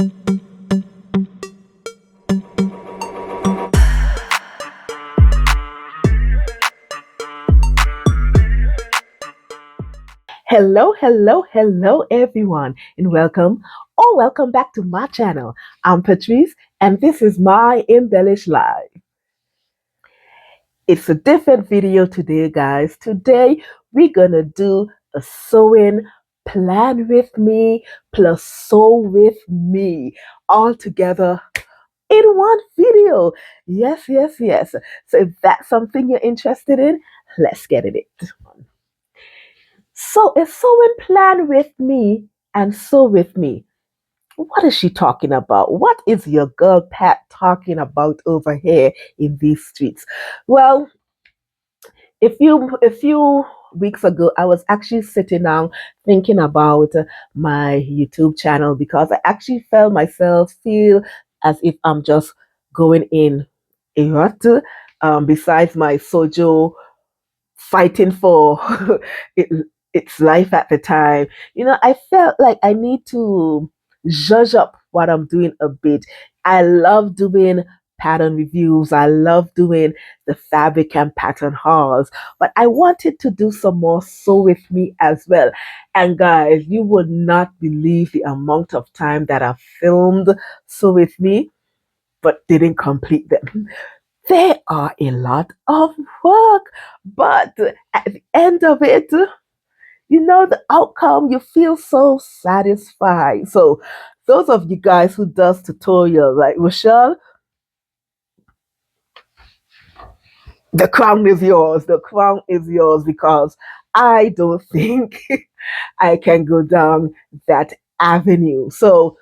Hello, hello, hello, everyone, and welcome back to my channel. I'm Patrice, and this is my Embellish Life. It's a different video today, guys. Today, we're gonna do a sewing plan with me plus sew with me all together in one video. Yes, yes, yes. So if that's something you're interested in, let's get in it. So a sewing plan with me and sew with me. What is she talking about? What is your girl Pat talking about over here in these streets? Well, a few weeks ago, I was actually sitting down thinking about my YouTube channel because I actually felt myself feel as if I'm just going in a rut. Besides my sojo fighting for it, its life at the time, I felt like I need to zhuzh up what I'm doing a bit. I love doing pattern reviews. I love doing the fabric and pattern hauls, but I wanted to do some more sew with me as well. And guys, you would not believe the amount of time that I filmed sew with me, but didn't complete them. They are a lot of work, but at the end of it, the outcome, you feel so satisfied. So those of you guys who does tutorial like Rochelle, the crown is yours. The crown is yours because I don't think I can go down that avenue. So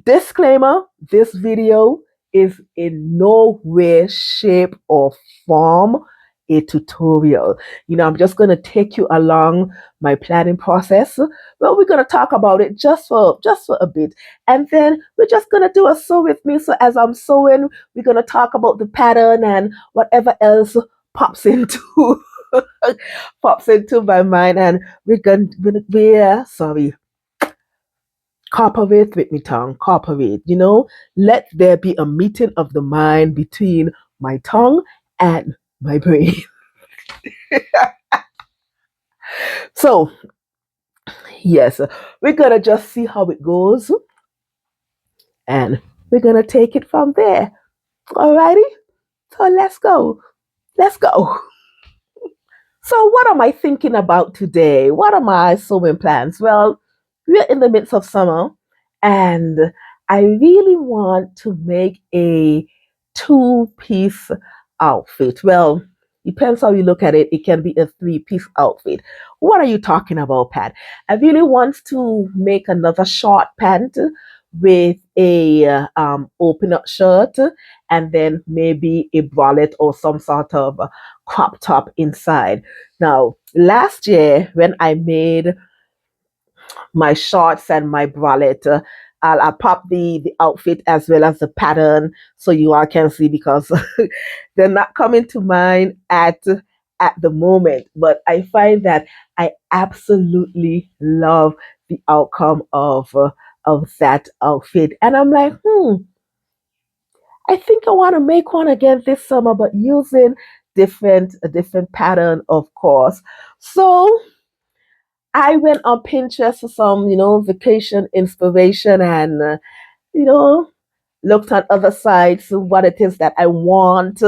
disclaimer, this video is in no way, shape, or form a tutorial. I'm just going to take you along my planning process. Well, we're going to talk about it just for a bit. And then we're just going to do a sew with me. So as I'm sewing, we're going to talk about the pattern and whatever else pops into pops into my mind. And we're cooperate with me tongue, cooperate, let there be a meeting of the mind between my tongue and my brain. So, yes, we're gonna just see how it goes and we're gonna take it from there. Alrighty? So let's go. Let's go. So, what am I thinking about today? What are my sewing plans? Well, we're in the midst of summer and I really want to make a two-piece outfit. Well, depends how you look at it. It can be a three-piece outfit. What are you talking about, Pat? I really want to make another short pant with a open up shirt and then maybe a bralette or some sort of crop top inside. Now, last year when I made my shorts and my bralette, I'll pop the outfit as well as the pattern so you all can see because they're not coming to mind at the moment. But I find that I absolutely love the outcome of that outfit, and I'm like, I think I want to make one again this summer, but using a different pattern, of course. So I went on Pinterest for some, vacation inspiration and, you know, looked at other sites, what it is that I want,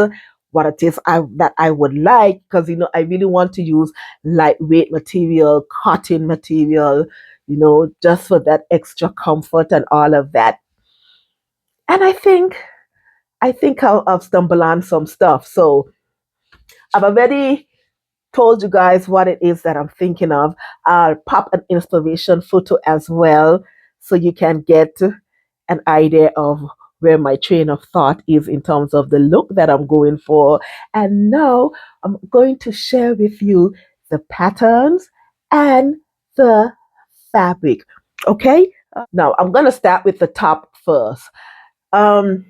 what it is that I would like, because, I really want to use lightweight material, cotton material, just for that extra comfort and all of that. And I think I've stumbled on some stuff. So I've already told you guys what it is that I'm thinking of. I'll pop an inspiration photo as well so you can get an idea of where my train of thought is in terms of the look that I'm going for. And now I'm going to share with you the patterns and the fabric. Okay? Now I'm going to start with the top first. Um,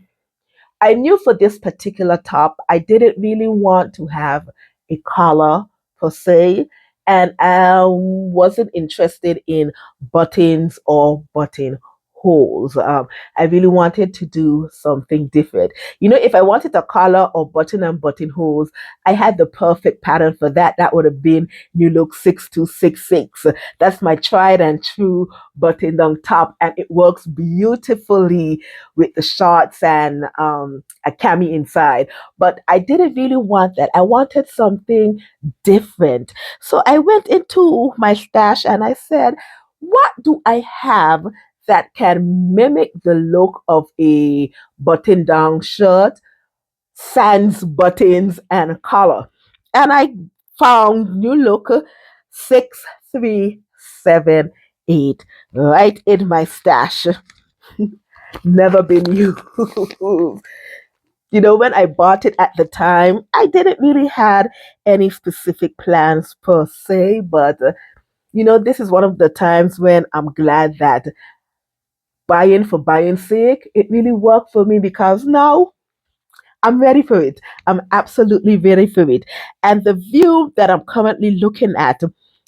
I knew for this particular top, I didn't really want to have a collar per se, and I wasn't interested in buttons or button holes. I really wanted to do something different. If I wanted a collar or button and buttonholes, I had the perfect pattern for that. That would have been New Look 6266. That's my tried and true button down top, and it works beautifully with the shorts and a cami inside. But I didn't really want that. I wanted something different. So I went into my stash and I said, what do I have that can mimic the look of a button down shirt, sans buttons, and collar? And I found New Look 6378 right in my stash. Never been used. When I bought it at the time, I didn't really had any specific plans per se, but this is one of the times when I'm glad that buying for buying's sake, it really worked for me because now I'm ready for it. I'm absolutely ready for it. And the view that I'm currently looking at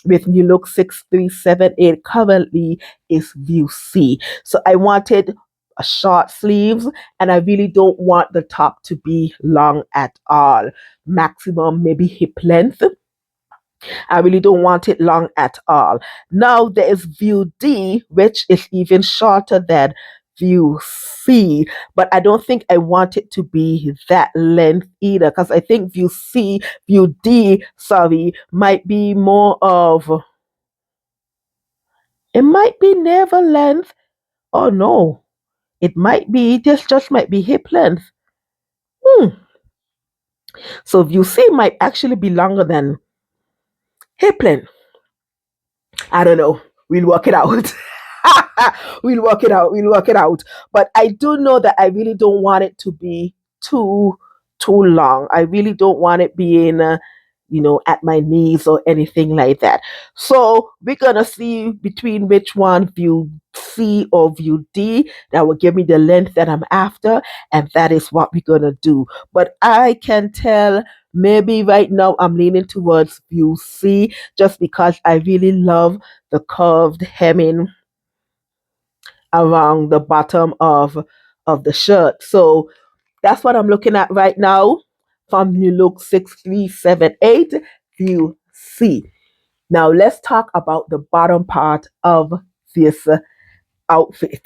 with New Look 6378 currently is view C. So I wanted a short sleeves and I really don't want the top to be long at all. Maximum maybe hip length. I really don't want it long at all. Now there is view D, which is even shorter than view C, but I don't think I want it to be that length either because I think view D, sorry, might be more of, it might be navel length. Oh no, it might be, this just might be hip length. So view C might actually be longer than hip length. I don't know. We'll work it out. We'll work it out. We'll work it out. But I do know that I really don't want it to be too long. I really don't want it being at my knees or anything like that. So we're gonna see between which one, view C or view D, that will give me the length that I'm after, and that is what we're gonna do. But I can tell maybe right now I'm leaning towards view C just because I really love the curved hemming around the bottom of the shirt. So that's what I'm looking at right now from New Look 6378 view C. Now let's talk about the bottom part of this outfit.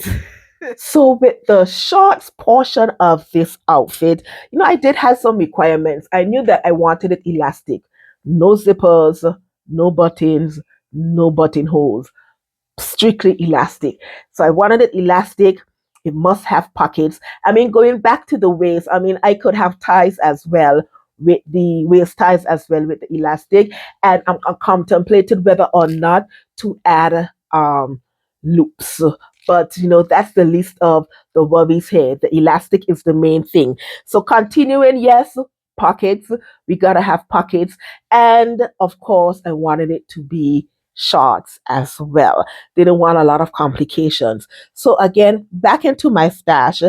So with the shorts portion of this outfit, I did have some requirements. I knew that I wanted it elastic. No zippers, no buttons, no buttonholes, strictly elastic. So I wanted it elastic. It must have pockets. I mean, going back to the waist, I mean, I could have ties as well with the waist ties as well with the elastic. And I contemplated whether or not to add loops. But that's the least of the worries here. The elastic is the main thing. So continuing, yes, pockets. We gotta have pockets. And of course, I wanted it to be shorts as well. Didn't want a lot of complications. So again, back into my stash,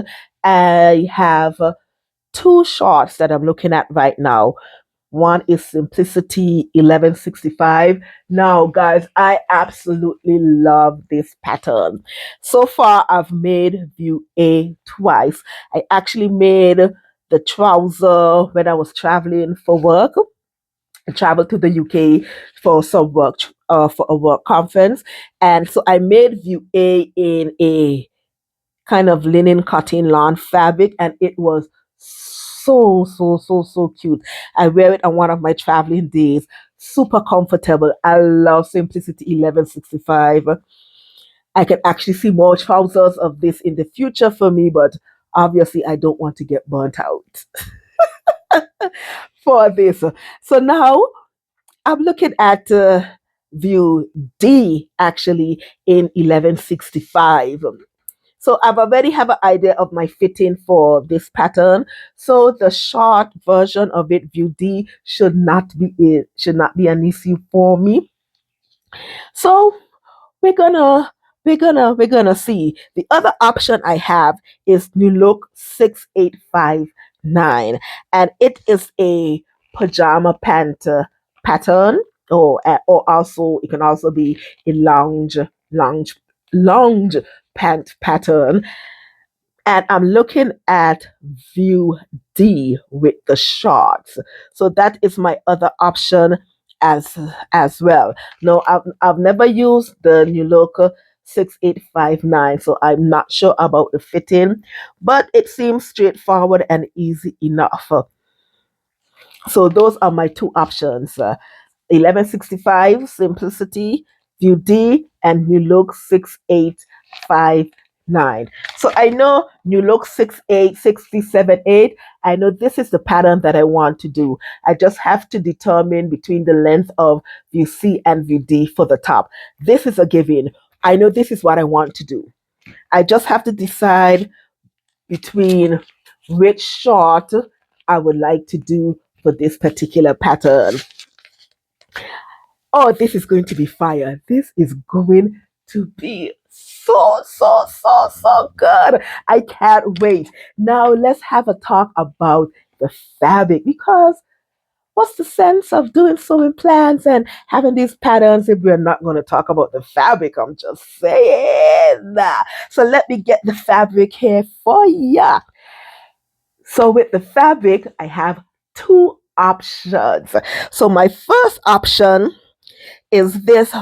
I have two shorts that I'm looking at right now. One is Simplicity 1165. Now, guys, I absolutely love this pattern. So far, I've made view A twice. I actually made the trouser when I was traveling for work. I traveled to the UK for some work, for a work conference. And so I made view A in a kind of linen cotton lawn fabric, and it was so cute. I wear it on one of my traveling days. Super comfortable. I love Simplicity 1165. I can actually see more trousers of this in the future for me, but obviously I don't want to get burnt out for this. So now I'm looking at view D actually in 1165. So I've already have an idea of my fitting for this pattern. So the short version of it, view D, should not be an issue for me. So we're gonna we're gonna see. The other option I have is New Look 6859, and it is a pajama pant pattern, or also it can also be a lounge pant pattern, and I'm looking at view D with the shorts. So that is my other option as well. No, I've never used the New Look 6859, so I'm not sure about the fitting, but it seems straightforward and easy enough. So those are my two options. 1165 Simplicity, View D, and New Look 6859. So I know New Look 6867.8. I know this is the pattern that I want to do. I just have to determine between the length of View C and View D for the top. This is a given. I know this is what I want to do. I just have to decide between which short I would like to do for this particular pattern. Oh, this is going to be fire. This is going to be so good. I can't wait. Now let's have a talk about the fabric, because what's the sense of doing sewing plans and having these patterns if we're not going to talk about the fabric? I'm just saying that. So let me get the fabric here for ya. So with the fabric, I have two options. So my first option is this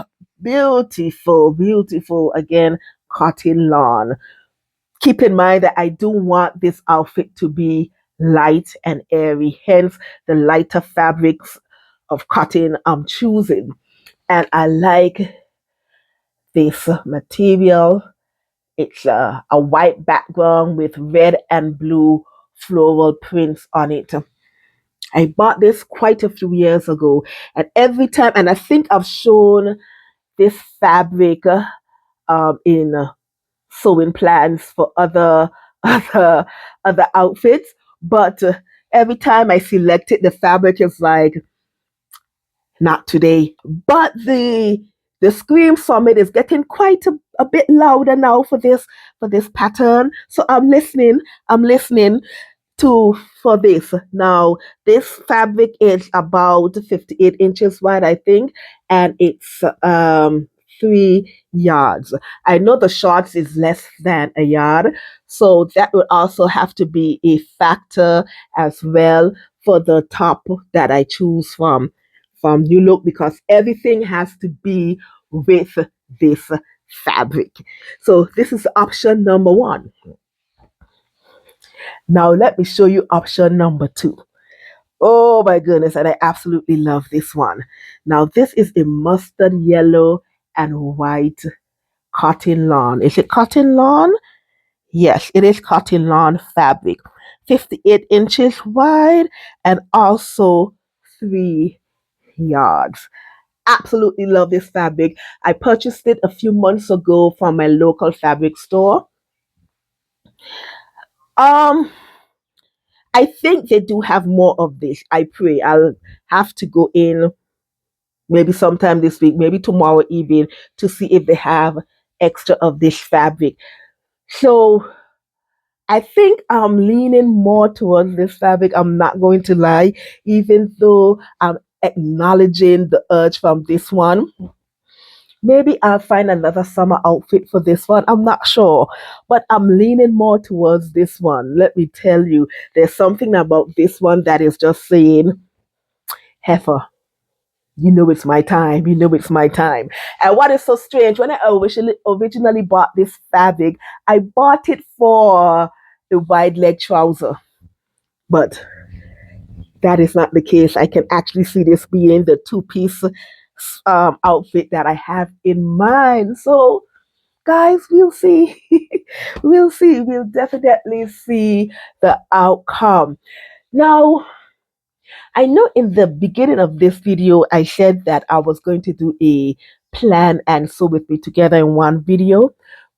beautiful, again, cotton lawn. Keep in mind that I do want this outfit to be light and airy, hence the lighter fabrics of cotton I'm choosing. And I like this material. It's a white background with red and blue floral prints on it. I bought this quite a few years ago, and every time, and I think I've shown this fabric in sewing plans for other outfits, but every time I select it, the fabric is like, not today. But the scream from it is getting quite a bit louder now for this pattern. So I'm listening to for this. Now, this fabric is about 58 inches wide, I think, and it's 3 yards. I know the shorts is less than a yard, so that would also have to be a factor as well for the top that I choose from New Look, because everything has to be with this fabric. So this is option number one. Now let me show you option number two. Oh my goodness, and I absolutely love this one. Now this is a mustard yellow and white cotton lawn. Is it cotton lawn? Yes, it is cotton lawn fabric. 58 inches wide and also 3 yards. Absolutely love this fabric. I purchased it a few months ago from my local fabric store. Um, I think they do have more of this. I pray. I'll have to go in maybe sometime this week, maybe tomorrow evening, to see if they have extra of this fabric. So I think I'm leaning more towards this fabric. I'm not going to lie, even though I'm acknowledging the urge from this one. Maybe I'll find another summer outfit for this one. I'm not sure, but I'm leaning more towards this one. Let me tell you, there's something about this one that is just saying, Heifer, you know it's my time. You know it's my time. And what is so strange, when I originally bought this fabric, I bought it for a wide leg trouser. But that is not the case. I can actually see this being the two-piece outfit that I have in mind. So guys, we'll see. We'll see. We'll definitely see the outcome. Now, I know in the beginning of this video, I said that I was going to do a plan and sew with me together in one video,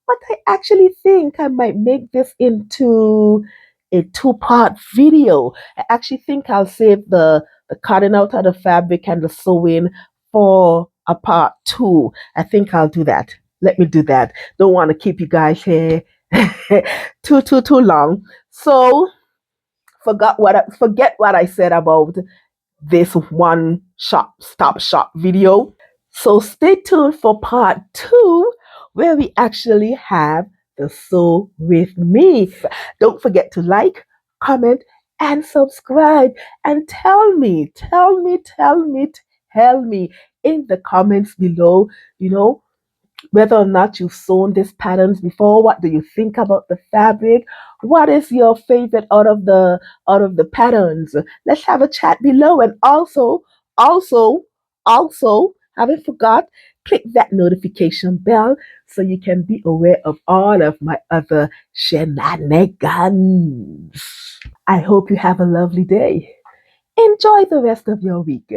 but I actually think I might make this into a two-part video. I actually think I'll save the cutting out of the fabric and the sewing for a part two. I think I'll do that. Let me do that. Don't want to keep you guys here too long. So forget what I said about this one stop shop video. So stay tuned for part two, where we actually have the Sew With Me. Don't forget to like, comment, and subscribe. And tell me in the comments below, you know, whether or not you've sewn these patterns before. What do you think about the fabric? What is your favorite out of the patterns? Let's have a chat below. And also also haven't forgot, click that notification bell so you can be aware of all of my other shenanigans. I hope you have a lovely day. Enjoy the rest of your week.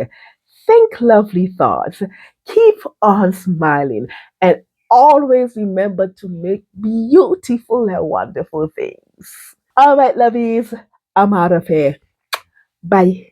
Think lovely thoughts. Keep on smiling. And always remember to make beautiful and wonderful things. All right, lovies, I'm out of here. Bye.